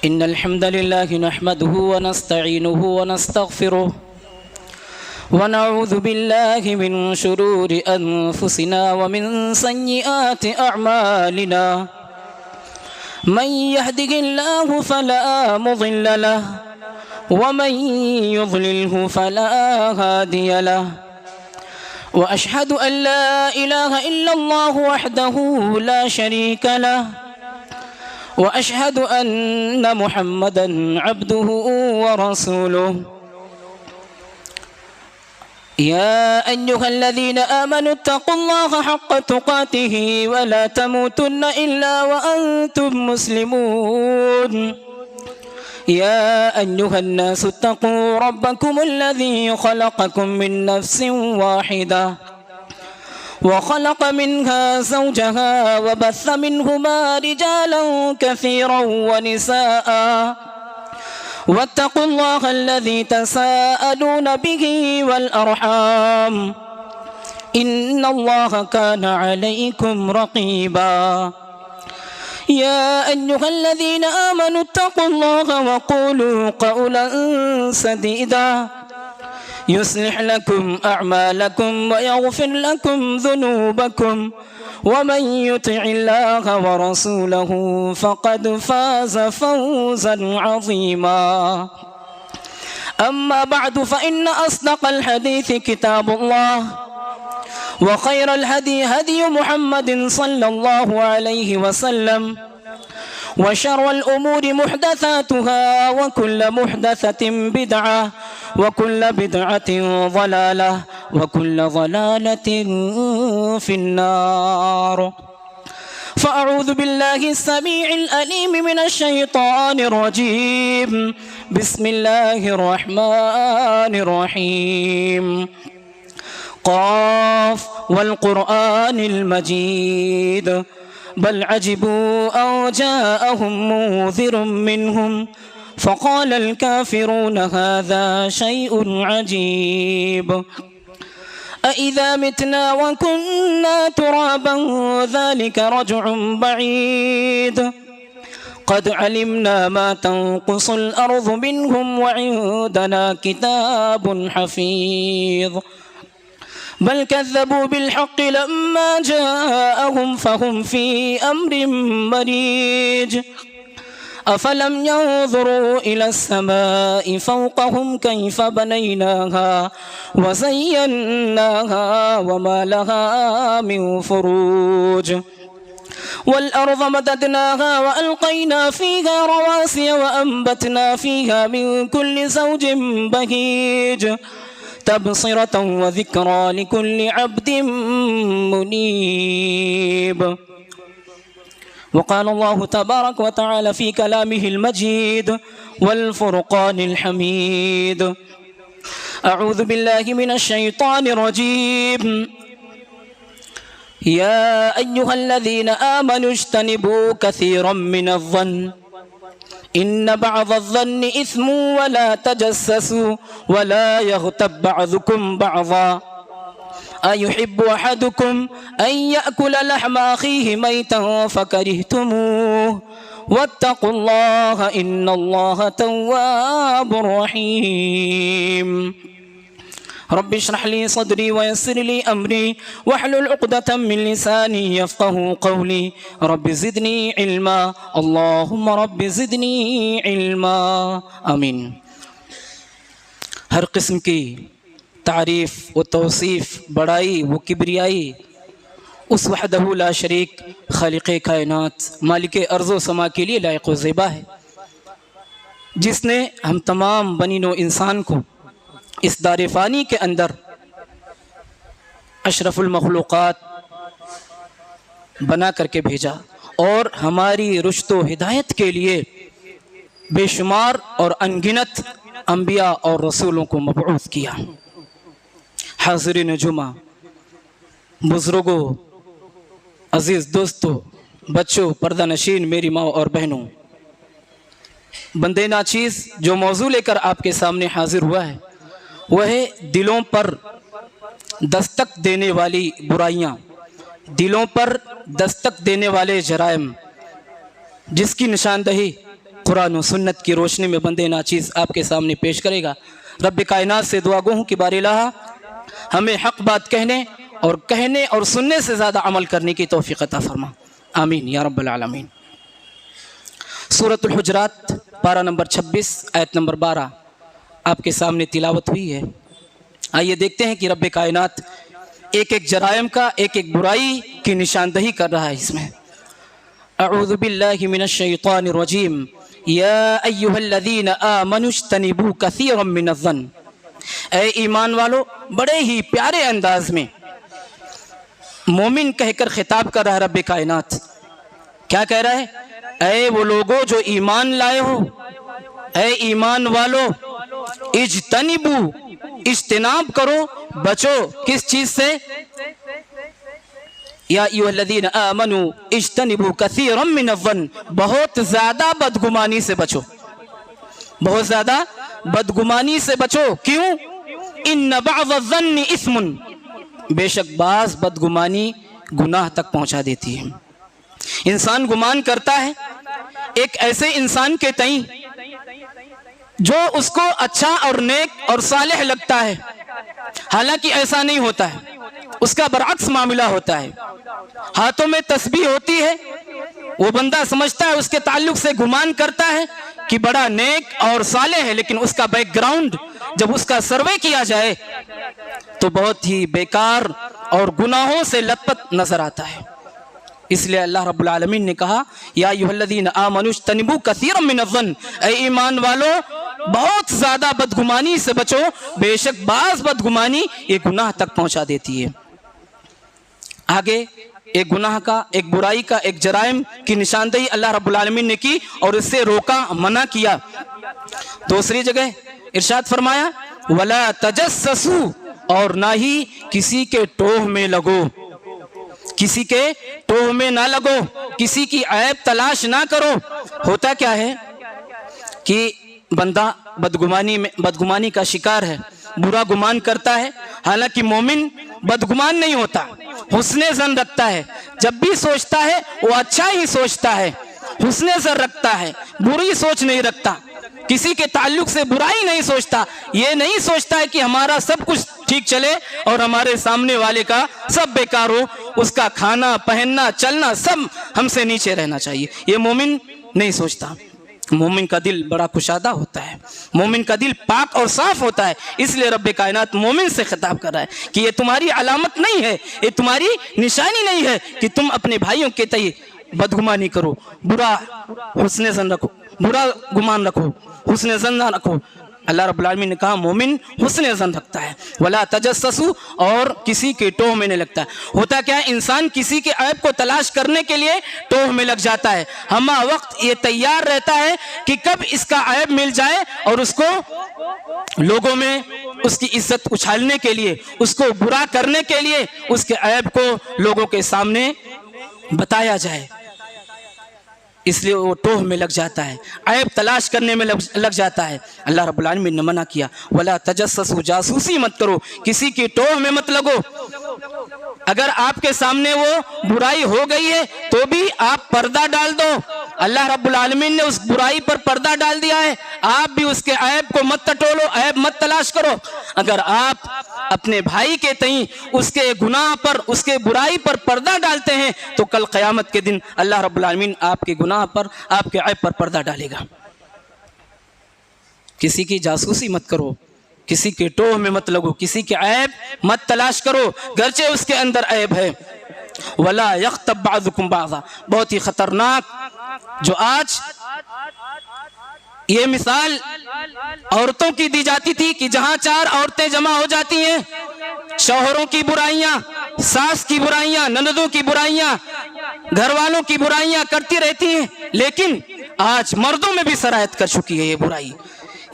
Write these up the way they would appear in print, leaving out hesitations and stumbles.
इन्नल हम्दलिल्लाहि नहमदुहु व नस्तईनुहु व नस्तगफिरुह व नऊज़ु बिल्लाहि मिन शुरूरि अनफुसिना व मिन सय्यिआति अअमालिना मन यहदिहिल्लाहु फला मुज़िल्ल लहु व मन युज़लिल्हु फला हादिय लहु व अशहदु अन ला इलाहा इल्लल्लाहु वहदहु ला शरीक लहु व अशहदु अन्न मुहम्मदन अब्दुहु व रसूलुहु या अय्युहल्लज़ीना आमनु इत्तक़ुल्लाहा हक़्क़ तुक़ातिहि व ला तमूतुन्न इल्ला व अंतुम मुस्लिमून या अय्युहन्नासु इत्तक़ू रब्बकुमुल्लज़ी खलक़कुम मिन नफ्सिन वाहिदा वखलक़ मिन्हा ज़ौजहा वबस्स मिन्हुमा रिजालन कसीरन वनिसाअ वत्तक़ुल्लाह अल्लज़ी तसाअलून बिही वल अर्हाम इन्नल्लाह कान अलैकुम रक़ीबा या अय्युहल्लज़ीना आमनु इत्तक़ुल्लाह वक़ूलू क़ौलन सदीदा युस्लिह लकुम अअमालकुम व यग़फिर लकुम ज़ुनूबकुम व मन युतिइल्लाह व रसूलहु फ़क़द फ़ाज़ फ़ौज़न अज़ीमा अम्मा बअदु फ़इन्न अस्दक़ल हदीस किताबुल्लाह व ख़ैरल हदी हदी मुहम्मदिन सल्लल्लाहु अलैहि वसल्लम व शर्रल उमूरि मुहदसातुहा व कुल्ल मुहदसतिन बिदअह व कुल्ल बिदअतिन ज़लालह व कुल्ल ज़लालतिन फिन्नार फ़अऊज़ु बिल्लाहि अस्समीइल अलीम मिनश शैतानिर रजीम बिस्मिल्लाहिर रहमानिर रहीम क़ाफ़ वल क़ुरआनिल मजीद बल अजिबू अन जाअहुम मुन्ज़िरुम मिनहुम फ़क़ालल काफ़िरून हाज़ा शैउन अजीब अइज़ा मितना व कुन्ना तुराबन ज़ालिक रज्उन बईद क़द अलिमना मा तंक़ुसुल अर्ज़ु मिनहुम व इंदना किताबुन हफ़ीज़ बल कज़्ज़बू बिल्हक़्क़ि लम्मा जाअहुम फ़हुम फ़ी अम्रिन मरीज अफ़लम यंज़ुरू इलस समाइ फ़ौक़हुम कैफ़ बनैनाहा व ज़य्यन्नाहा व मा लहा मिन फ़ुरूज वल अर्ज़ मददनाहा व अलक़ैना फ़ीहा रवासिय व अंबतना फ़ीहा मिन कुल्लि ज़ौजिन बहीज तबसिरतन व ज़िक्रा लिकुल्लि अब्दिन मुनीब वक़ाल अल्लाहु तबारक व तआला फ़ी कलामिहिल मजीद वल फ़ुरक़ानिल हमीद अऊज़ु बिल्लाहि मिनश शैतानिर रजीम या अय्युहल्लज़ीना आमनु इज्तनिबू कसीरम मिनज़-ज़न्न इन्न बअज़-ज़न्नि इस्मुन व ला तजस्ससू व ला यग़्तब बअज़ुकुम बअज़ा अयुहिब्बु अहदुकुम अन यअकुल लहम अखीहि मैतन फकरिहतुमूह वत्तक़ुल्लाह इन्नल्लाह तव्वाबुर रहीम रब्बि इश्रह ली सदरी व यस्सिर ली अमरी वहलुल उक़दतम मिन लिसानी यफ़क़हू क़ौली रब्बि ज़िदनी इल्मा अल्लाहुम्मा रब्बि ज़िदनी इल्मा आमीन। हर किस्म की तारीफ़ व तौसीफ़ बड़ाई व किबरियाई उस वहदहू ला शरीक खालिक़े कायनात मालिके अर्ज़ो समा के लिए लायक़ व ज़ेबा है, जिसने हम तमाम बनीनो इंसान को इस दार फ़ानी के अंदर अशरफुल मखलूक़ात बना करके भेजा और हमारी रुश्तो हिदायत के लिए बेशुमार और अनगिनत अंबिया और रसूलों को मबऊस किया। हाज़िरीन जुमा, बुज़ुर्गों, अज़ीज़ दोस्तों, बच्चों, पर्दा नशीन, मेरी माँ और बहनों, बंदे नाचीज़ जो मौजू लेकर आपके सामने हाजिर हुआ है वह है दिलों पर दस्तक देने वाली बुराइयाँ, दिलों पर दस्तक देने वाले जराइम, जिसकी निशानदही कुरान और सुन्नत की रोशनी में बंदे नाचीज़ आपके सामने पेश करेगा। रब कायनात से दुआ गो हूँ कि बारिलाहा हमें हक़ बात कहने और सुनने से ज़्यादा अमल करने की तौफ़ीक़ अता फरमा। आमीन या रब्बल आलमीन। सूरतुल हुजरात पारा नंबर 26 आयत नंबर 12 आपके सामने तिलावत हुई है। आइए देखते हैं कि रब कायनात एक एक जराइम का, एक एक बुराई की निशानदही कर रहा है इसमें। अऊज़ु बिल्लाहि मिनश शैतानिर रजीम। या अय्युहल्लज़ीना आमनु इज्तनिबू कसीरम मिनज़्ज़न्न। ऐ ईमान वालो, बड़े ही प्यारे अंदाज में मोमिन कहकर खिताब कर रहा है रब कायनात। क्या कह रहा है? ऐ वो लोगो जो ईमान लाए हो, ऐ ईमान वालो, इज्तनिबू, इज्तिनाब करो, बचो किस चीज से? या अय्युहल्लज़ीना आमनु इज्तनिबू कसीरम मिनज़्ज़न्न, बहुत ज्यादा बदगुमानी से बचो, बहुत ज्यादा बदगुमानी से बचो। क्यों? इन्न बअज़-ज़न्नि इस्मुन, बेशक बाज बदगुमानी गुनाह तक पहुंचा देती है। इंसान गुमान करता है एक ऐसे इंसान के तई जो उसको अच्छा और नेक और सालेह लगता है, हालांकि ऐसा नहीं होता है, उसका बरअक्स मामला होता है। हाथों में तस्बीह होती है, वो बंदा समझता है, उसके ताल्लुक से गुमान करता है कि बड़ा नेक और सालेह है, लेकिन उसका बैकग्राउंड जब उसका सर्वे किया जाए तो बहुत ही बेकार और गुनाहों से लथपथ नजर आता है। इसलिए अल्लाह रब्बुल आलमीन ने कहा या अय्युहल्लज़ीना आमनु इज्तनिबू कसीरम मिनज़्ज़न्न, ऐ ईमान वालो बहुत ज्यादा बदगुमानी से बचो, बेशक बाज बदगुमानी ये गुनाह तक पहुंचा देती है। आगे एक गुनाह का, एक बुराई का, एक जराइम की निशानदेही अल्लाह रब्बुल आलमीन ने की और इससे रोका, मना किया। दूसरी जगह इरशाद फरमाया वला तजस्ससू, और ना ही किसी के टोह में लगो, किसी के टोह में ना लगो, किसी की ऐब तलाश ना करो। होता क्या है कि बंदा बदगुमानी का शिकार है, बुरा गुमान करता है, हालांकि मोमिन बदगुमान नहीं होता, हुस्ने ज़न रखता है। जब भी सोचता है वो अच्छा ही सोचता है, हुस्ने ज़न रखता है, बुरी सोच नहीं रखता, किसी के ताल्लुक से बुराई नहीं सोचता। ये नहीं सोचता है कि हमारा सब कुछ ठीक चले और हमारे सामने वाले का सब बेकार हो, उसका खाना पहनना चलना सब हमसे नीचे रहना चाहिए। ये मोमिन नहीं सोचता। मोमिन का दिल बड़ा कुशादा होता है, मोमिन का दिल पाक और साफ होता है। इसलिए रब्बे कायनात मोमिन से खिताब कर रहा है कि ये तुम्हारी अलामत नहीं है, ये तुम्हारी निशानी नहीं है कि तुम अपने भाइयों के तय बदगुमानी करो, बुरा हुस्ने ज़न रखो, बुरा गुमान रखो, हुस्ने ज़न ना रखो। अल्लाह रब्बुल आलमीन ने कहा मोमिन हुस्ने ज़न रखता है। वला तजस्ससू, और किसी के टोह में नहीं लगता। होता क्या है, इंसान किसी के ऐब को तलाश करने के लिए टोह में लग जाता है, हमा वक्त ये तैयार रहता है कि कब इसका ऐब मिल जाए और उसको लोगों में उसकी इज्जत उछालने के लिए, उसको बुरा करने के लिए उसके ऐब को लोगों के सामने बताया जाए। इसलिए वो टोह में लग जाता है, ऐब तलाश करने में लग जाता है। अल्लाह रब्बुल आलमीन ने मना किया वला तजस्ससू, जासूसी मत करो, किसी की टोह में मत लगो। अगर आपके सामने वो बुराई हो गई है तो भी आप पर्दा डाल दो। अल्लाह रब्बुल आलमीन ने उस बुराई पर पर्दा डाल दिया है, आप भी उसके ऐब को मत टटोलो, ऐब मत तलाश करो। अगर आप अपने भाई के तई उसके गुनाह पर, उसके बुराई पर पर्दा डालते हैं तो कल क़यामत के दिन अल्लाह रब्बुल आलमीन आपके गुनाह पर, आपके ऐब पर पर्दा डालेगा। किसी की जासूसी मत करो, किसी के टोह में मत लगो, किसी के ऐब मत तलाश करो, गरचे उसके अंदर ऐब है। वला यख्तब बाज़ुकुम बाज़ा, बहुत ही खतरनाक जो आज ये मिसाल औरतों की दी जाती थी कि जहां चार औरतें जमा हो जाती हैं, शौहरों की बुराइयां, सास की बुराइयां, ननदों की बुराइयां, घर वालों की बुराइयां करती रहती हैं। लेकिन आज मर्दों में भी सरायत कर चुकी है ये बुराई,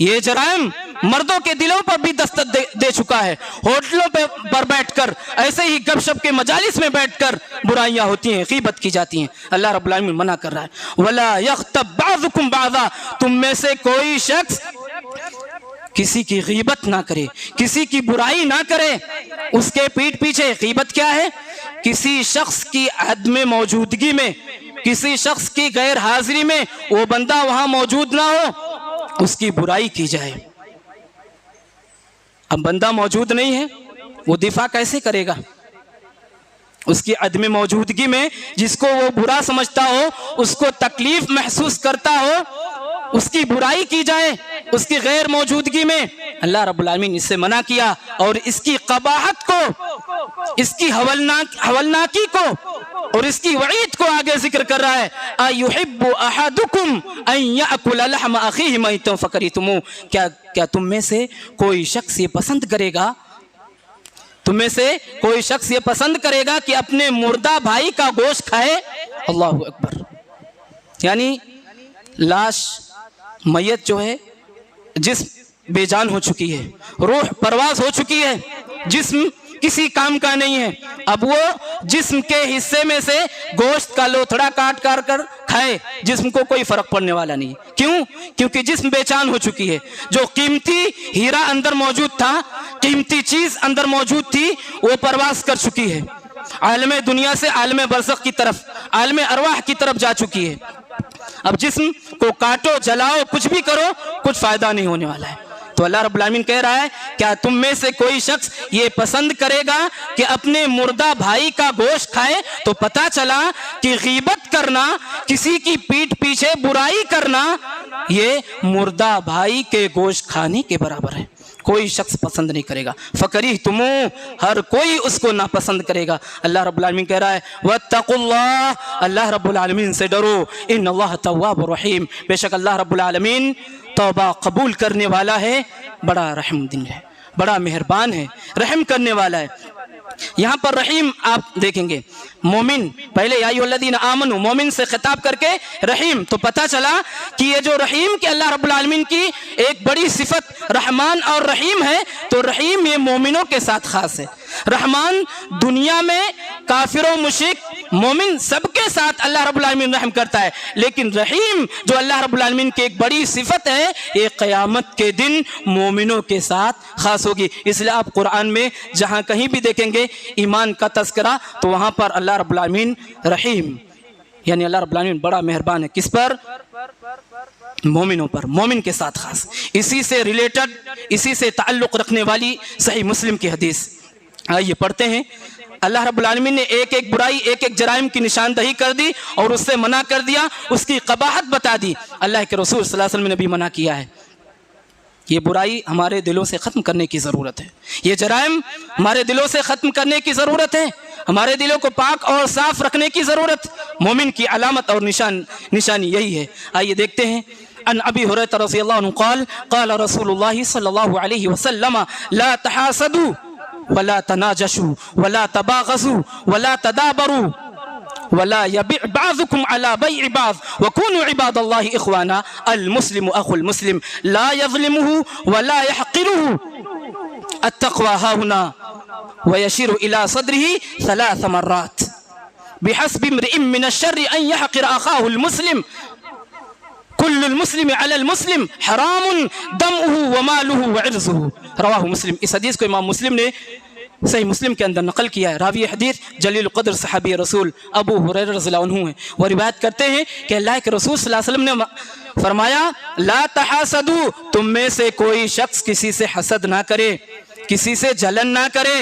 ये जराइम मर्दों के दिलों पर भी दस्तक दे चुका है। होटलों पर बैठकर, ऐसे ही गपशप के मजालिस में बैठकर बुराइयां होती हैं, गीबत की जाती हैं। अल्लाह रब्बुल आलमीन मना कर रहा है वला यख्तब बाज़ुकुम बाज़ा, तुम में से कोई शख्स किसी की गीबत ना करे, किसी की बुराई ना करे उसके पीठ पीछे। गीबत क्या है? किसी शख्स की अदम मौजूदगी में किसी शख्स की गैर हाजिरी में वो बंदा वहां मौजूद ना हो, उसकी बुराई की जाए। अब बंदा मौजूद नहीं है, वो दिफा कैसे करेगा? उसकी अदम मौजूदगी में जिसको वो बुरा समझता हो, उसको तकलीफ महसूस करता हो, उसकी बुराई की जाए उसकी गैर मौजूदगी में। अल्लाह रब्बुल आलमीन इससे मना किया और इसकी कबाहत को, इसकी हवलनाकी को और इसकी वईद को आगे जिक्र कर रहा है। अयुहिब्बु अहदुकुम अन याकुल लहम अखीहि मैतन फकरितुमू, क्या तुम में से कोई शख्स ये पसंद करेगा, तुम में से कोई शख्स ये पसंद करेगा कि अपने मुर्दा भाई का गोश्त खाए? अल्लाहु अकबर। यानी लाश, मैयत जो है, जिस्म बेजान हो चुकी है, रूह परवाज हो चुकी है, जिस्म किसी काम का नहीं है। अब वो जिस्म के हिस्से में से गोश्त का लोथड़ा काट कर खाए, जिस्म को कोई फर्क पड़ने वाला नहीं। क्यों? क्योंकि जिस्म बेचान हो चुकी है। जो कीमती हीरा अंदर मौजूद था, कीमती चीज अंदर मौजूद थी, वो परवाज कर चुकी है, आलमे दुनिया से आलमे बरज़ख की तरफ, आलमे अरवाह की तरफ जा चुकी है। अब जिस्म को काटो, जलाओ, कुछ भी करो, कुछ फायदा नहीं होने वाला है। तो अल्लाह रब्बुल आलमीन कह रहा है, क्या तुम में से कोई शख्स ये पसंद करेगा कि अपने मुर्दा भाई का गोश्त खाए? तो पता चला कि गीबत करना, किसी की पीठ पीछे बुराई करना, ये मुर्दा भाई के गोश्त खाने के बराबर है। कोई शख्स पसंद नहीं करेगा। फकरी तुमो, हर कोई उसको नापसंद करेगा। अल्लाह रब्बुल आलमीन कह रहा है, वत्तकुल्लाह, अल्लाह रब्बुल आलमीन से डरो, इन्नल्लाह तव्वाबुर रहीम, बेशक अल्लाह रब्बुल आलमीन तौबा कबूल करने वाला है, बड़ा रहमदिल है, बड़ा मेहरबान है, रहम करने वाला है। यहाँ पर रहीम आप देखेंगे, मोमिन पहले या अय्युहल्लज़ीना आमनू, मोमिन से खिताब करके रहीम, तो पता चला कि ये जो रहीम के अल्लाह रब्बुल आलमीन की एक बड़ी सिफत रहमान और रहीम है, तो रहीम ये मोमिनों के साथ खास है। रहमान दुनिया में काफिरों, मुशरिक, मोमिन सबके साथ अल्लाह रब्बुल आलमीन रहम करता है, लेकिन रहीम जो अल्लाह रब्बुल आलमीन की एक बड़ी सिफत है, ये क़यामत के दिन मोमिनों के साथ खास होगी। इसलिए आप कुरान में जहाँ कहीं भी देखेंगे ईमान का तज़किरा, तो वहाँ पर अल्लाह रब्बुल आलमीन रहीम, यानी अल्लाह रब्बुल आलमीन बड़ा मेहरबान है। किस पर? मोमिनों पर, मोमिन के साथ खास। इसी से रिलेटेड, इसी से ताल्लुक़ रखने वाली सही मुस्लिम की हदीस, आइए पढ़ते हैं। अल्लाह रब्बुल आलमीन ने एक एक बुराई, एक एक जराइम की निशानदही कर दी और उससे मना कर दिया, उसकी कबाहत बता दी। अल्लाह के रसूल सल्लल्लाहु अलैहि वसल्लम ने भी मना किया है। ये बुराई हमारे दिलों से ख़त्म करने की ज़रूरत है, ये जराइम हमारे दिलों से ख़त्म करने की ज़रूरत है, हमारे दिलों को पाक और साफ रखने की ज़रूरत। मोमिन की अलामत और निशानी यही है। आइए देखते हैं। अन अबी हुरैरा रज़ियल्लाहु अन्हु क़ाल क़ाल रसूलुल्लाह सल्लल्लाहु अलैहि वसल्लम ला तहासदू वला तनाजशू वला तबागज़ू वला तदाबरू वला यबि बाज़ुकुम अला बैइ बाज़ वकूनु इबादल्लाहि इख़वाना, अल मुस्लिमु अख़ुल मुस्लिम ला यज़लिमुहु वला यहक़िरुहु, अत्तक़वा हाहुना वयशिरु इला सद्रिही सलास मर्रात, बिहस्बि इम्रिइन मिनश्शर्रि अन यहक़िर अख़ाहुल मुस्लिम, कुल्लुल मुस्लिम अलल मुस्लिम हरामुन दमुहु व मालुहु व इर्ज़ुहु, रवाहु मुस्लिम। इस हदीस को इमाम मुस्लिम ने सही मुस्लिम के अंदर नकल किया है। रावी हदीस जलील क़द्र सहाबी रसूल अबू हुरैरा रज़ियल्लाहु अन्हु हैं। वो रिवायत करते हैं कि अल्लाह के रसूल सल्लल्लाहु अलैहि वसल्लम ने फरमाया, ला तहासदू, तुम में से कोई शख्स किसी से हसद ना करे, किसी से जलन ना करे।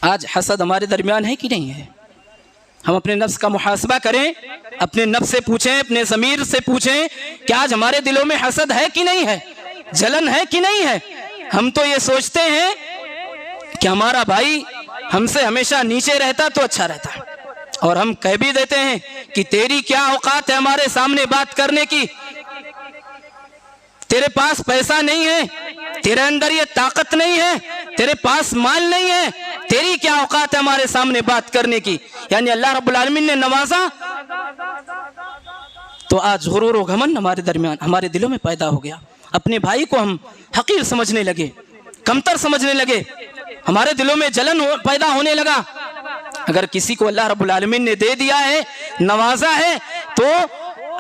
आज हसद हमारे दरमियान है कि नहीं है? हम अपने नफ्स का मुहासबा करें, अपने नफ्स से पूछें, अपने ज़मीर से पूछें कि आज हमारे दिलों में हसद है कि नहीं है, जलन है कि नहीं है। हम तो ये सोचते हैं कि हमारा भाई हमसे हमेशा नीचे रहता तो अच्छा रहता, और हम कह भी देते हैं कि तेरी क्या औकात है हमारे सामने बात करने की, तेरे पास पैसा नहीं है, तेरे अंदर ये ताकत नहीं है, तेरे पास माल नहीं है, तेरी क्या औकात है हमारे सामने बात करने की। यानी अल्लाह रब्बुल आलमीन ने नवाजा, तो आज गुरूर और घमंड हमारे दरमियान, हमारे दिलों में पैदा हो गया। अपने भाई को हम हकीर समझने लगे, कमतर समझने लगे, हमारे दिलों में जलन पैदा होने लगा। अगर किसी को अल्लाह रब्बुल आलमीन ने दे दिया है, नवाजा है, तो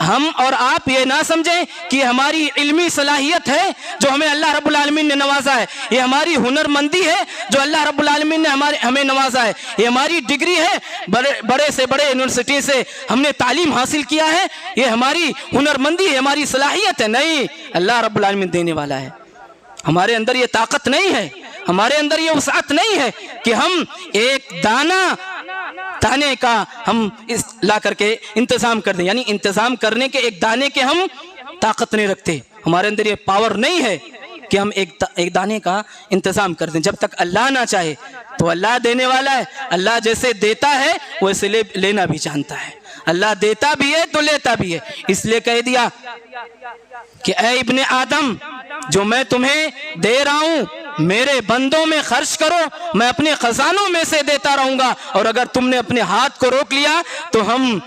हम और आप ये ना समझें कि हमारी इल्मी सलाहियत है जो हमें अल्लाह रब्बुल आलमीन ने नवाजा है, ये हमारी हुनरमंदी है जो अल्लाह रब्बुल आलमीन ने हमें नवाजा है, ये हमारी डिग्री है, बड़े से बड़े यूनिवर्सिटी से हमने तालीम हासिल किया है, ये हमारी हुनरमंदी है, हमारी सलाहियत है। नहीं, अल्लाह रब्बुल आलमीन देने वाला है। हमारे अंदर ये ताकत नहीं है, हमारे अंदर ये वसाअत नहीं है कि हम एक दाने का हम इस ला करके इंतजाम कर दें, यानी इंतजाम करने के एक दाने के हम ताकत नहीं रखते। हमारे अंदर ये पावर नहीं है कि हम एक दाने का इंतजाम कर दें। जब तक अल्लाह ना चाहे तो अल्लाह देने वाला है। अल्लाह जैसे देता है वैसे लेना भी जानता है। अल्लाह देता भी है तो लेता भी है। इसलिए कह दिया कि ऐ इब्ने आदम, जो मैं तुम्हें दे रहा हूं मेरे बंदों में खर्च करो, मैं अपने खजानों में से देता रहूंगा, और अगर तुमने अपने हाथ को रोक लिया तो हम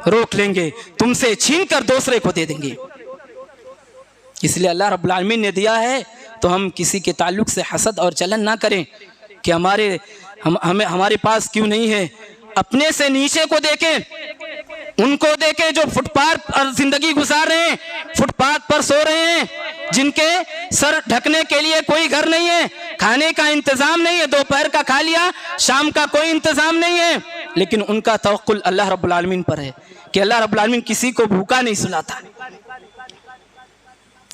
रोक लेंगे, तुमसे छीन कर दूसरे को दे देंगे। इसलिए अल्लाह रब्बुल आलमीन ने दिया है तो हम किसी के ताल्लुक से हसद और जलन ना करें कि हमारे पास क्यों नहीं है। अपने से नीचे को देखें, उनको देखें जो फुटपाथ पर जिंदगी गुजार रहे हैं, फुटपाथ पर सो रहे हैं, जिनके सर ढकने के लिए कोई घर नहीं है, खाने का इंतजाम नहीं है, दोपहर का खा लिया, शाम का कोई इंतजाम नहीं है, लेकिन उनका तवक्कुल अल्लाह रब्बुल आलमीन पर है कि अल्लाह रब्बुल आलमीन किसी को भूखा नहीं सुलाता।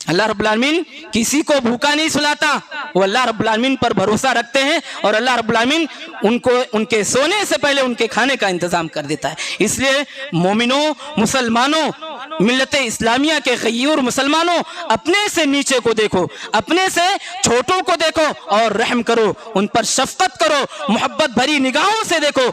अल्लाह रब्बुल आलमीन किसी को भूखा नहीं सुलाता। वो अल्लाह रब्बुल आलमीन पर भरोसा रखते हैं और अल्लाह रब्बुल आलमीन उनको उनके सोने से पहले उनके खाने का इंतजाम कर देता है। इसलिए मोमिनों, मुसलमानों, मिल्लत इस्लामिया के गयूर मुसलमानों, अपने से नीचे को देखो, अपने से छोटों को देखो और रहम करो, उन पर शफकत करो, मोहब्बत भरी निगाहों से देखो,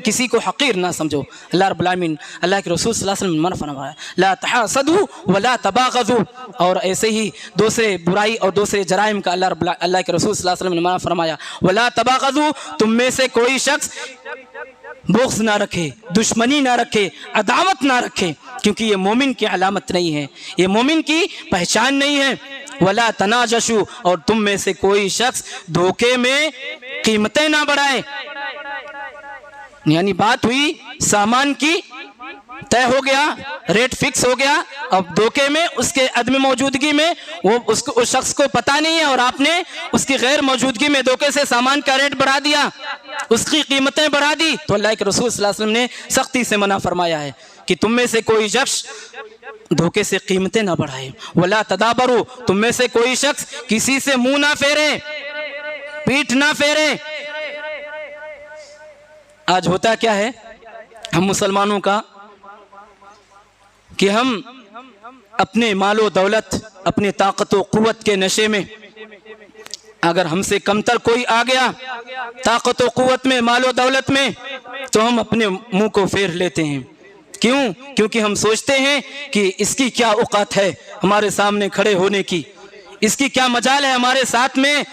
किसी को हकीर ना समझो। अल्लाह रब्बुल आलमीन, अल्लाह के रसूल सल्लल्लाहु अलैहि वसल्लम ने मना फरमाया ला तहासदू वला तबागजू, और ऐसे ही दूसरे बुराई और दूसरे जराइम का अल्लाह के रसूल सल्लल्लाहु अलैहि वसल्लम ने मना फरमाया वला तबागजू, तुम में से कोई शख्स बुग़्ज़ ना रखे, दुश्मनी ना रखे, अदावत ना रखे, क्योंकि ये मोमिन की अलामत नहीं है, ये मोमिन की पहचान नहीं है। वला तनाजशु, और तुम में से कोई शख्स धोखे में कीमतें ना बढ़ाए। यानी बात हुई सामान की, तय हो गया, रेट फिक्स हो गया, अब धोखे में उसके अदम मौजूदगी में उस शख्स को पता नहीं है और आपने उसकी गैर मौजूदगी में धोखे से सामान का रेट बढ़ा दिया, उसकी कीमतें बढ़ा दी, तो अल्लाह के रसूल सल्लल्लाहु अलैहि वसल्लम ने सख्ती से मना फरमाया है कि तुम में से कोई शख्स धोखे से कीमतें ना बढ़ाए। वला तदाबरू, तुम में से कोई शख्स किसी से मुंह ना फेरे, पीठ ना फेरे। आज होता क्या है हम मुसलमानों का कि हम अपने मालो दौलत, अपने ताकत व कुव्वत के नशे में, अगर हमसे कमतर कोई आ गया ताकत व कुव्वत में, मालो दौलत में, तो हम अपने मुंह को फेर लेते हैं। क्यों? क्योंकि हम सोचते हैं कि इसकी क्या औकात है हमारे सामने खड़े होने की, इसकी क्या मजाल है हमारे साथ में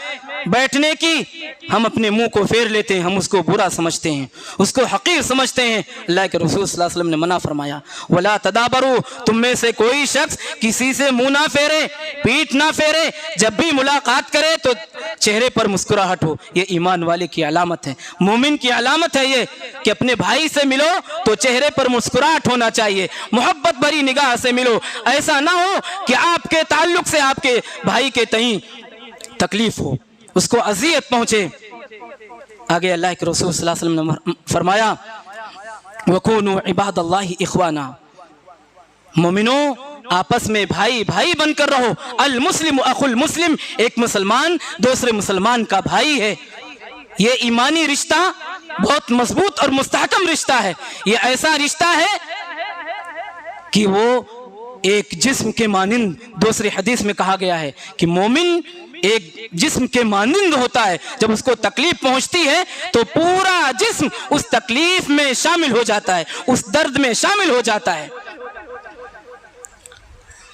बैठने की। हम अपने मुंह को फेर लेते हैं, हम उसको बुरा समझते हैं, उसको हकीर समझते हैं। अल्लाह के रसूल सल्लल्लाहु अलैहि वसल्लम ने मना फरमाया वला तदाबरू, तुम में से कोई शख्स किसी से मुंह ना फेरे, पीठ ना फेरे, जब भी मुलाकात करे तो चेहरे पर मुस्कुराहट हो। ये ईमान वाले की अलामत है, मोमिन की अलामत है ये कि अपने भाई से मिलो तो चेहरे पर मुस्कुराहट होना चाहिए, मोहब्बत भरी निगाह से मिलो। ऐसा ना हो कि आपके ताल्लुक से आपके भाई के तहीं तकलीफ हो, उसको अजियत पहुंचे। आगे अल्लाह के रसूल सल्लल्लाहु अलैहि वसल्लम ने फरमाया वकूनु इबादल्लाहि इख्वाना, मोमिनो आपस में भाई भाई बनकर रहो। अल मुस्लिम अखुल मुस्लिम, एक मुसलमान दूसरे मुसलमान का भाई है। ये ईमानी रिश्ता बहुत मजबूत और मुस्तहकम रिश्ता है। ये ऐसा रिश्ता है कि वो एक जिस्म के मानिंद, दूसरी हदीस में कहा गया है कि मोमिन एक जिस्म के मानिंद होता है। जब उसको तकलीफ पहुंचती है तो पूरा जिस्म उस तकलीफ में शामिल हो जाता है, उस दर्द में शामिल हो जाता है।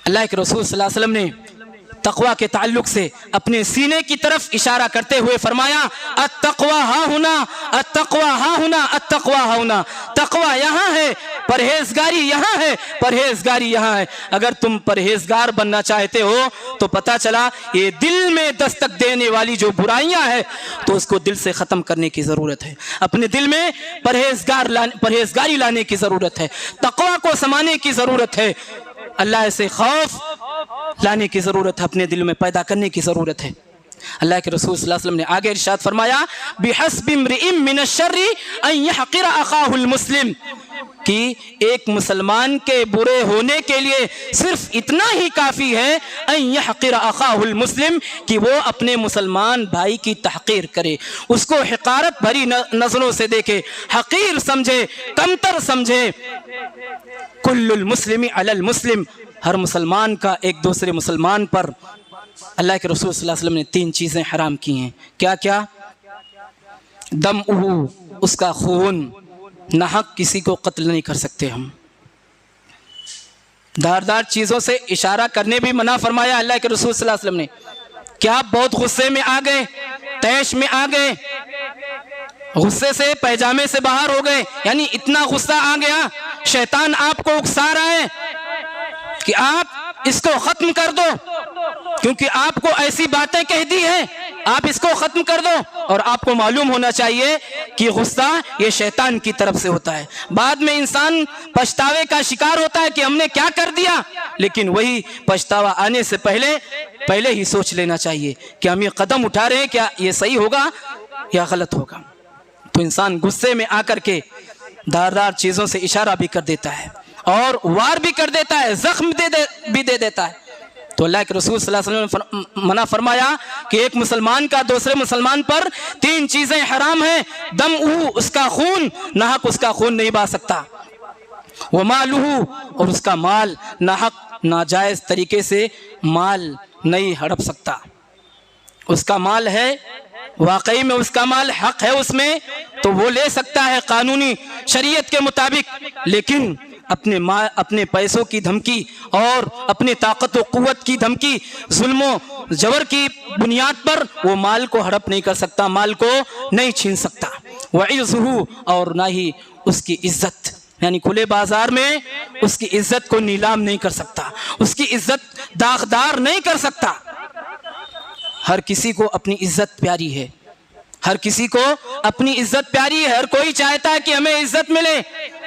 अल्लाह के रसूल सल्लल्लाहु अलैहि वसल्लम ने तकवा के ताल्लुक से अपने सीने की तरफ इशारा करते हुए फरमाया, अत्तक़वा हा हुना, अत्तक़वा हा हुना, अत्तक़वा हा हुना। तकवा यहाँ है, परहेजगारी यहाँ है, परहेजगारी यहाँ है। अगर तुम परहेजगार बनना चाहते हो तो पता चला ये दिल में दस्तक देने वाली जो बुराइयां हैं तो उसको दिल से ख़त्म करने की ज़रूरत है। अपने दिल में परहेजगारी लाने की ज़रूरत है, तकवा को समाने की ज़रूरत है, अल्लाह से खौफ लाने की ज़रूरत है, अपने दिल में पैदा करने की ज़रूरत है। अल्लाह के रसूल सल्लल्लाहु अलैहि वसल्लम ने आगे इरशाद फरमाया, बिहस्बि इम्रिइम मिनश्शर्रि अन यहक़िर अख़ाहुल मुस्लिम, कि एक मुसलमान के बुरे होने के लिए सिर्फ इतना ही काफ़ी है, अन यहक़िर अख़ाहुल मुस्लिम, कि वो अपने मुसलमान भाई की तहक़ीर करे, उसको हिक़ारत भरी नज़रों से देखे, हक़ीर समझे, कमतर समझे। कुल्लुल मुस्लिमी अलल मुस्लिम, हर मुसलमान का एक दूसरे मुसलमान पर अल्लाह के रसूल सल्लल्लाहु अलैहि वसल्लम ने 3 चीज़ें हराम की हैं। क्या क्या? दमउहु, उसका खून, नाहक किसी को कत्ल नहीं कर सकते हम। धारदार चीज़ों से इशारा करने भी मना फरमाया अल्लाह के रसूल सल्लल्लाहु अलैहि वसल्लम ने। क्या आप बहुत गुस्से में आ गए, तैश में आ गए, गुस्से से पैजामे से बाहर हो गए, यानी इतना गुस्सा आ गया, शैतान आपको उकसा रहा है कि आप इसको खत्म कर दो, क्योंकि आपको ऐसी बातें कह दी हैं, आप इसको खत्म कर दो। और आपको मालूम होना चाहिए कि गुस्सा ये शैतान की तरफ से होता है। बाद में इंसान पछतावे का शिकार होता है कि हमने क्या कर दिया, लेकिन वही पछतावा आने से पहले ही सोच लेना चाहिए कि हम ये कदम उठा रहे हैं, क्या ये सही होगा या गलत होगा। तो इंसान गुस्से में आकर के धारदार चीज़ों से इशारा भी कर देता है और वार भी कर देता है, जख्म भी दे देता है। तो अल्लाह के रसूल सल्लल्लाहु अलैहि वसल्लम ने मना फरमाया कि एक मुसलमान का दूसरे मुसलमान पर 3 चीज़ें हराम हैं। दमउहु, उसका खून, नाहक उसका खून नहीं बहा सकता। व मालुहु, और उसका माल, नाहक नाजायज़ तरीके से माल नहीं हड़प सकता। उसका माल है, वाकई में उसका माल हक है उसमें, तो वो ले सकता है कानूनी शरीयत के मुताबिक, लेकिन अपने पैसों की धमकी और अपने ताकत व कुव्वत की धमकी, जुल्मो जबर की बुनियाद पर वो माल को हड़प नहीं कर सकता, माल को नहीं छीन सकता। वइज़्ज़ुहु, और ना ही उसकी इज्जत, यानी खुले बाजार में उसकी इज्जत को नीलाम नहीं कर सकता, उसकी इज्जत दागदार नहीं कर सकता। हर किसी को अपनी इज्जत प्यारी है, हर किसी को अपनी इज्जत प्यारी है, हर कोई चाहता है कि हमें इज्जत मिले,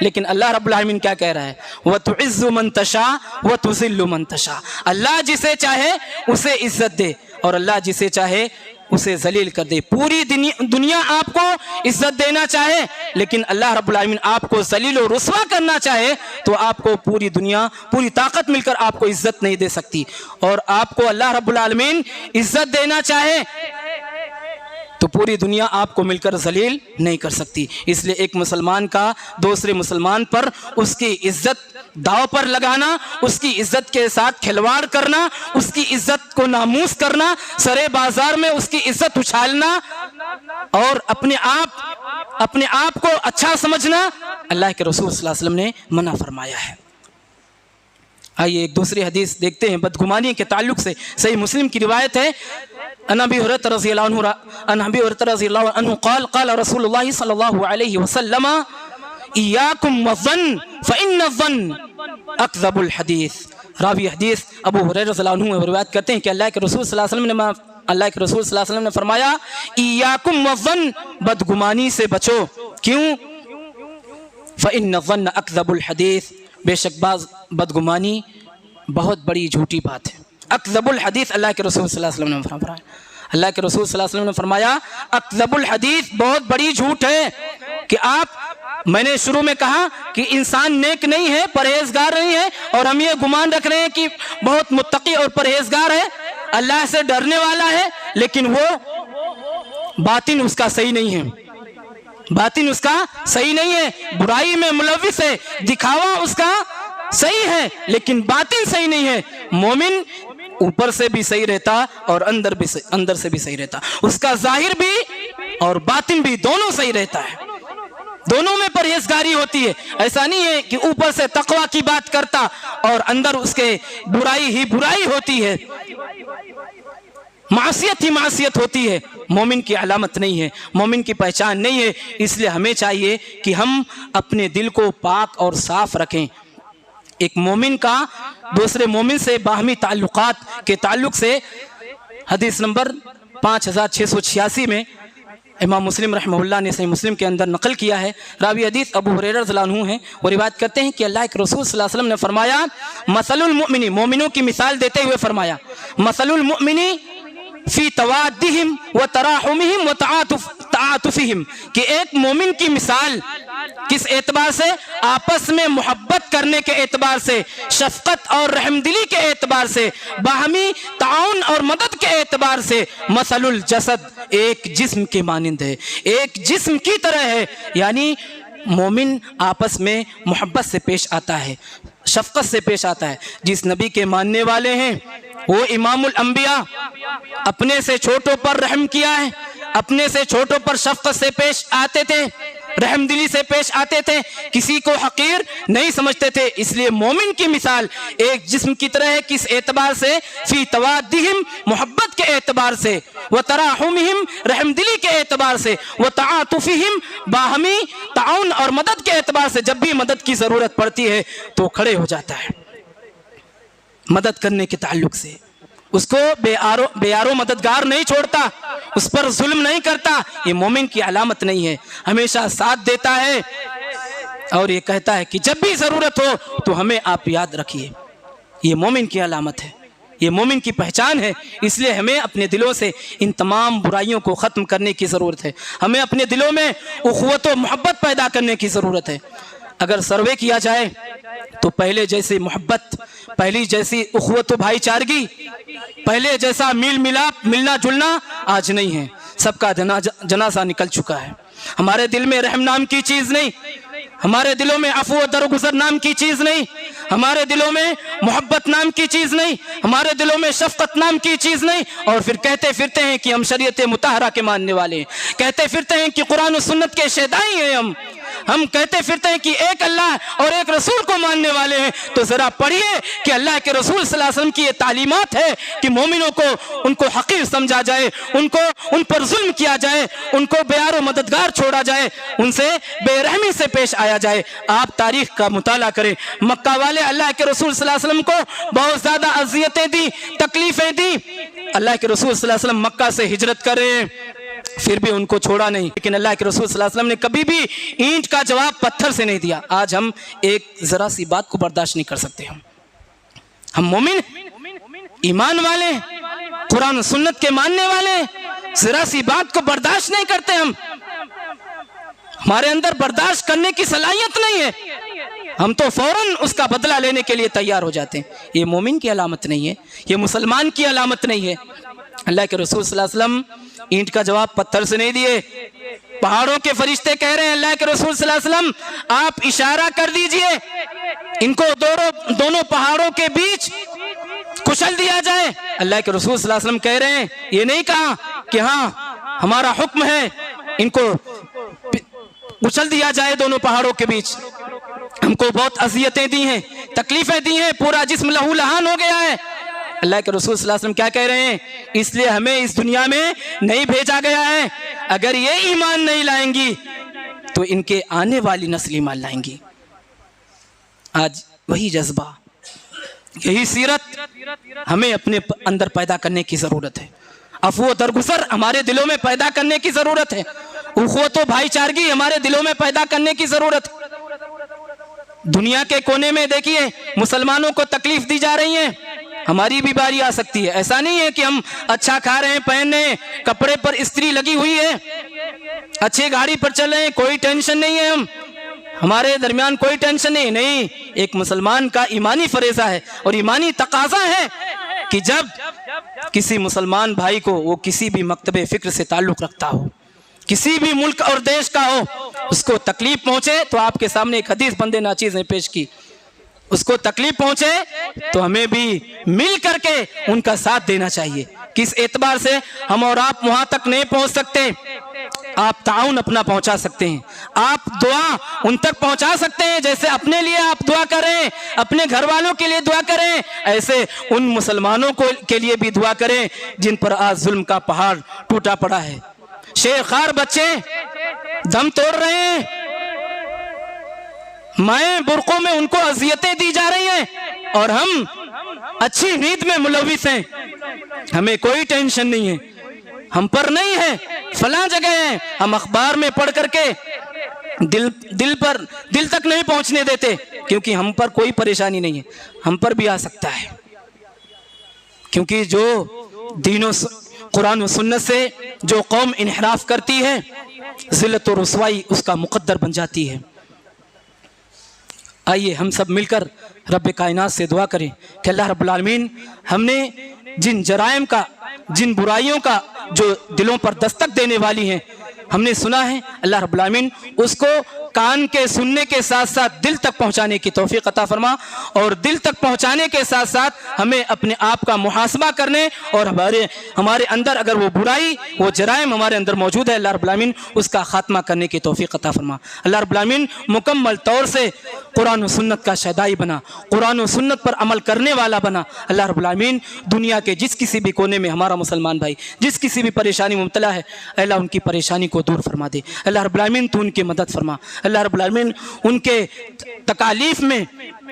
लेकिन अल्लाह रब्बुल आलमीन क्या कह रहा है, व तुइज़्ज़ु मन तशा व तुज़िल्लु मन तशा। अल्लाह जिसे चाहे उसे इज्जत दे और अल्लाह जिसे चाहे उसे जलील कर दे। पूरी दुनिया आपको इज्जत देना चाहे, लेकिन अल्लाह रब्बुल आलमीन आपको जलील और रुस्वा करना चाहे तो आपको पूरी दुनिया, पूरी ताकत मिलकर आपको इज्जत नहीं दे सकती। और आपको अल्लाह रब्बुल आलमीन इज्जत देना चाहे तो पूरी दुनिया आपको मिलकर जलील नहीं कर सकती। इसलिए एक मुसलमान का दूसरे मुसलमान पर उसकी इज्जत दाव पर लगाना, उसकी इज्जत के साथ खिलवाड़ करना, उसकी इज्जत को नामूस करना, सरे बाजार में उसकी इज्जत उछालना और अपने आप को अच्छा समझना, अल्लाह के रसूल सल्लल्लाहु अलैहि वसल्लम ने मना फरमाया है। आइए एक दूसरी हदीस देखते हैं बदगुमानी के ताल्लुक से। सही मुस्लिम की रिवायत है, अन अबी हुरैरा रज़ियल्लाहु अन्हु क़ाल क़ाल रसूलुल्लाह सल्लल्लाहु अलैहि वसल्लम इय्याकुम वज़्ज़न फ़इन्नज़्ज़न्न अकज़बुल हदीस। रावी हदीस अबू हुरैरा रज़ियल्लाहु अन्हु रिवायत करते हैं कि अल्लाह के रसूल सल्लल्लाहु अलैहि वसल्लम ने फरमाया, इय्याकुम वज़्ज़न, बदगुमानी से बचो। क्यों? फ़इन्नज़्ज़न्न अकज़बुल हदीस, बेशक बदगुमानी बहुत बड़ी झूठी बात है। अकज़बुल हदीस, अल्लाह के रसूल सल्लल्लाहु अलैहि वसल्लम ने फरमाया, अल्लाह के रसूल सल्लल्लाहु अलैहि वसल्लम ने फरमाया अकज़बुल हदीस, बहुत बड़ी झूठ है कि मैंने शुरू में कहा कि इंसान नेक नहीं है, परहेजगार नहीं है, और हम ये गुमान रख रहे हैं कि बहुत मुत्तकी और परहेजगार है, अल्लाह से डरने वाला है, लेकिन वो बातिन उसका सही नहीं है, बातिन उसका सही नहीं है, बुराई में मुलव्विस है, दिखावा उसका सही है लेकिन बातिन सही नहीं है। मोमिन ऊपर से भी सही रहता और अंदर से भी सही रहता, उसका जाहिर भी और बातिन भी दोनों सही रहता है। दोनों में परहेजगारी होती है। ऐसा नहीं है कि ऊपर से तकवा की बात करता और अंदर उसके बुराई ही बुराई होती है, मासियत ही मासियत होती है। मोमिन की अलामत नहीं है, मोमिन की पहचान नहीं है। इसलिए हमें चाहिए कि हम अपने दिल को पाक और साफ रखें। एक मोमिन का दूसरे मोमिन से बाहमी ताल्लुकात के ताल्लुक से हदीस नंबर 5686 में इमाम मुस्लिम रहमहुल्लाह ने सही मुस्लिम के अंदर नकल किया है। रावी हदीस अबू हुरैरा रज़ियल्लाहु अन्हु हैं। वो रिवायत करते हैं कि अल्लाह के रसूल सल्लल्लाहु अलैहि वसल्लम ने फरमाया, मसलुल मुमिनी, मोमिनों की मिसाल देते हुए फरमाया, मसलुल मुमिनी फी तवाद्दिहिम व तराहुमिहिम व तआतुफिहिम, कि एक मोमिन की मिसाल किस एतबार से? आपस में मोहब्बत करने के एतबार से, शफकत और रहमदिली के एतबार से, बाहमी ताउन और मदद के एतबार से। मसलुल जसद, एक जिस्म के मानिंद है, एक जिस्म की तरह है। यानी मोमिन आपस में मोहब्बत से पेश आता है, शफकत से पेश आता है। जिस नबी के मानने वाले हैं वो इमामुल अंबिया, अपने से छोटों पर रहम किया है, अपने से छोटों पर शफकत से पेश आते थे, रहमदिली से पेश आते थे, किसी को हकीर नहीं समझते थे। इसलिए मोमिन की मिसाल एक जिस्म की तरह है। किस एतबार से? फी तवाद्दिहिम, मोहब्बत के एतबार से, व तराहुमिहिम, रहमदिली के एतबार से, व तआतुफिहिम, बाहमी ताउन और मदद के एतबार से। जब भी मदद की जरूरत पड़ती है तो खड़े हो जाता है, मदद करने के ताल्लुक से उसको बेयारो मददगार नहीं छोड़ता, उस पर जुल्म नहीं करता। ये मोमिन की अलामत नहीं है, हमेशा साथ देता है और ये कहता है कि जब भी जरूरत हो तो हमें आप याद रखिए। ये मोमिन की अलामत है, ये मोमिन की पहचान है। इसलिए हमें अपने दिलों से इन तमाम बुराइयों को ख़त्म करने की ज़रूरत है। हमें अपने दिलों में उख़्वत व मोहब्बत पैदा करने की ज़रूरत है। अगर सर्वे किया जाए तो पहले जैसी मोहब्बत, पहली जैसी उख़्वत व भाईचारगी, पहले जैसा मेल मिलाप, मिलना जुलना आज नहीं है। सबका जनाजा निकल चुका है। हमारे दिल में रहम नाम की चीज़ नहीं, हमारे दिलों में अफ़ू व दरगुज़र नाम की चीज़ नहीं, हमारे दिलों में मोहब्बत नाम की चीज़ नहीं, हमारे दिलों में शफ़क़त नाम की चीज़ नहीं। और फिर कहते फिरते हैं कि हम शरीयत मुतहरा के मानने वाले हैं, कहते फिरते हैं कि कुरान और सुन्नत के शहदाई हैं। हम कहते फिरते हैं कि एक अल्लाह और एक रसूल को मानने वाले हैं। तो ज़रा पढ़िए कि अल्लाह के रसूल सल्लल्लाहु अलैहि वसल्लम की ये तालीमात है कि मोमिनों को उनको हकीर समझा जाए, उन पर जुल्म किया जाए, उनको बेयारो मददगार छोड़ा जाए, उनसे बेरहमी से पेश आया जाए। आप तारीख का मुताला करें, मक्का वाले अल्लाह के रसूल सल्लल्लाहु अलैहि वसल्लम को बहुत ज़्यादा अज़ियतें दी, तकलीफ़ें दी। अल्लाह के रसूल सल्लल्लाहु अलैहि वसल्लम मक्का से हिजरत कर रहे हैं, फिर भी उनको छोड़ा नहीं। लेकिन अल्लाह के रसूल सल्लल्लाहु अलैहि वसल्लम ने कभी भी ईंट का जवाब पत्थर से नहीं दिया। आज हम एक जरा सी बात को बर्दाश्त नहीं कर सकते। हम मोमिन, ईमान वाले, कुरान सुन्नत के मानने वाले, जरा सी बात को बर्दाश्त नहीं करते। हमारे अंदर बर्दाश्त करने की सलाहियत नहीं है, हम तो फौरन उसका बदला लेने के लिए तैयार हो जाते हैं। ये मोमिन की अलामत नहीं है, ये मुसलमान की अलामत नहीं है। अल्लाह के रसूल सल्लल्लाहु अलैहि वसल्लम ईंट का जवाब पत्थर से नहीं दिए। पहाड़ों के फरिश्ते कह रहे हैं अल्लाह के रसूल सल्लल्लाहु अलैहि वसल्लम आप इशारा कर दीजिए, इनको दोनों पहाड़ों के बीच कुचल दिया जाए। अल्लाह के रसूल सल्लल्लाहु अलैहि वसल्लम कह रहे हैं, ये नहीं कहा कि हाँ हमारा हुक्म है इनको कुचल दिया जाए दोनों पहाड़ों के बीच। हमको बहुत अज़ियतें दी हैं, तकलीफें दी हैं, पूरा जिस्म लहू लहान हो गया है। अल्लाह के रसूल सल्लल्लाहु अलैहि वसल्लम क्या कह रहे हैं? इसलिए हमें इस दुनिया में नहीं भेजा गया है। अगर ये ईमान नहीं लाएंगी तो इनके आने वाली नस्ल ईमान लाएंगी। आज वही जज्बा, यही सीरत हमें अपने अंदर पैदा करने की ज़रूरत है। अफ़ू दरगुज़र हमारे दिलों में पैदा करने की ज़रूरत है। उख़्वत व भाईचारगी हमारे दिलों में पैदा करने की ज़रूरत है। दुनिया के कोने में देखिए मुसलमानों को तकलीफ दी जा रही है, हमारी भी बारी आ सकती है। ऐसा नहीं है कि हम अच्छा खा रहे हैं, पहन रहे हैं, कपड़े पर इस्त्री लगी हुई है, अच्छी गाड़ी पर चल रहे हैं, कोई टेंशन नहीं है, हमारे दरमियान कोई टेंशन नहीं। एक मुसलमान का ईमानी फरेज़ा है और ईमानी तकाज़ा है कि जब किसी मुसलमान भाई को, वो किसी भी मकतबे फ़िक्र से ताल्लुक़ रखता हो, किसी भी मुल्क और देश का हो, उसको तकलीफ पहुंचे तो आपके सामने एक हदीस बंदे नाचीज़ ने पेश की, उसको तकलीफ पहुंचे तो हमें भी मिल करके उनका साथ देना चाहिए। किस एतबार से हम और आप वहां तक नहीं पहुंच सकते, आप ताउन अपना पहुंचा सकते हैं, आप दुआ उन तक पहुंचा सकते हैं। जैसे अपने लिए आप दुआ करें, अपने घर वालों के लिए दुआ करें, ऐसे उन मुसलमानों के लिए भी दुआ करें जिन पर आज जुल्म का पहाड़ टूटा पड़ा है। शेरखार बच्चे दम तोड़ रहे हैं, माएं बुर्कों में उनको अजियतें दी जा रही हैं और हम अच्छी नींद में मुलविस हैं। हमें कोई टेंशन नहीं है, हम पर नहीं है, फलां जगह है। हम अखबार में पढ़ करके दिल तक नहीं पहुंचने देते, क्योंकि हम पर कोई परेशानी नहीं है, हम पर भी आ सकता है। क्योंकि जो दीनों कुरान और सुन्नत से जो कौम इन्हिराफ करती है, जिल्लत और रुसवाई उसका मुकद्दर बन जाती है। आइए हम सब मिलकर रब कायनात से दुआ करें कि अल्लाह रब्बुल आलमीन हमने जिन जराइम का, जिन बुराइयों का जो दिलों पर दस्तक देने वाली हैं, हमने सुना है, अल्लाह रब्बुल आलमीन उसको कान के सुनने के साथ साथ दिल तक पहुंचाने की तौफीक अता फरमा, और दिल तक पहुंचाने के साथ साथ हमें अपने आप का मुहासबा करने और हमारे अंदर अगर वो बुराई, वो जराइम हमारे अंदर मौजूद है, अल्लाह रब्बुल आलमीन उसका खात्मा करने की तौफीक अता फरमा। अल्लाह रब्बुल आलमीन मुकम्मल तौर से कुरान और सुन्नत का शदाई बना, कुरान और सुन्नत पर अमल करने वाला बना। अल्लाह रब्बुल आलमीन दुनिया के जिस किसी भी कोने में हमारा मुसलमान भाई जिस किसी भी परेशानी में मुब्तला है, अल्लाह उनकी परेशानी को दूर फरमा दे। अल्लाह रब्बुल आलमीन तू उनकी मदद फरमा। अल्लाह रब्बुल आलमीन उनके तकालीफ में,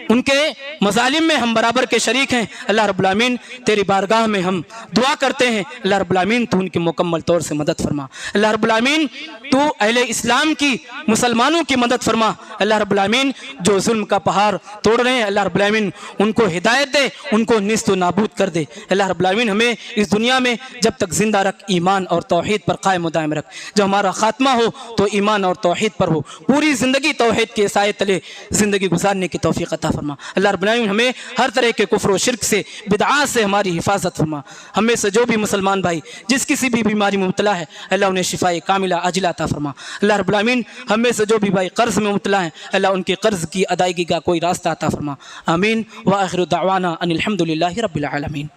उनके मजालिम में हम बराबर के शरीक हैं। अल्लाह रब्बुल आलमीन तेरी बारगाह में हम दुआ करते हैं, अल्लाह रब्बुल आलमीन तू उनकी मुकम्मल तौर से मदद फरमा। अल्लाह रब्बुल आलमीन तू अहले इस्लाम की, मुसलमानों की मदद फरमा। अल्लाह रब्बुल आलमीन जो जुल्म का पहाड़ तोड़ रहे हैं, अल्लाह रब्बुल आलमीन उनको हिदायत दे, उनको निस्त व नाबूद कर दे। अल्लाह रब्बुल आलमीन हमें इस दुनिया में जब तक जिंदा रख, ईमान और तौहीद पर कायम दायम रख। जब हमारा खात्मा हो तो ईमान और तौहीद पर हो, पूरी ज़िंदगी तौहीद के साए तले ज़िंदगी गुजारने की तौफीक अता फरमा। अल्लाह रब्बुल आलमीन हमें हर तरह के कुफ्र व शिर्क से, बिदआत से हमारी हिफाजत फरमा। हमें से जो भी मुसलमान भाई जिस किसी भी बीमारी में मुब्तला है, अल्लाह उन्हें शिफाए कामिला अजिला अता फरमा। अल्लाह रब्बुल आलमीन हमें से जो भी भाई कर्ज़ में मुब्तला है, अल्लाह उनके कर्ज़ की अदायगी का कोई रास्ता अता फरमा। आमीन व आखिर दावाना अनिल हम्दुलिल्लाहि रब्बिल आलमीन।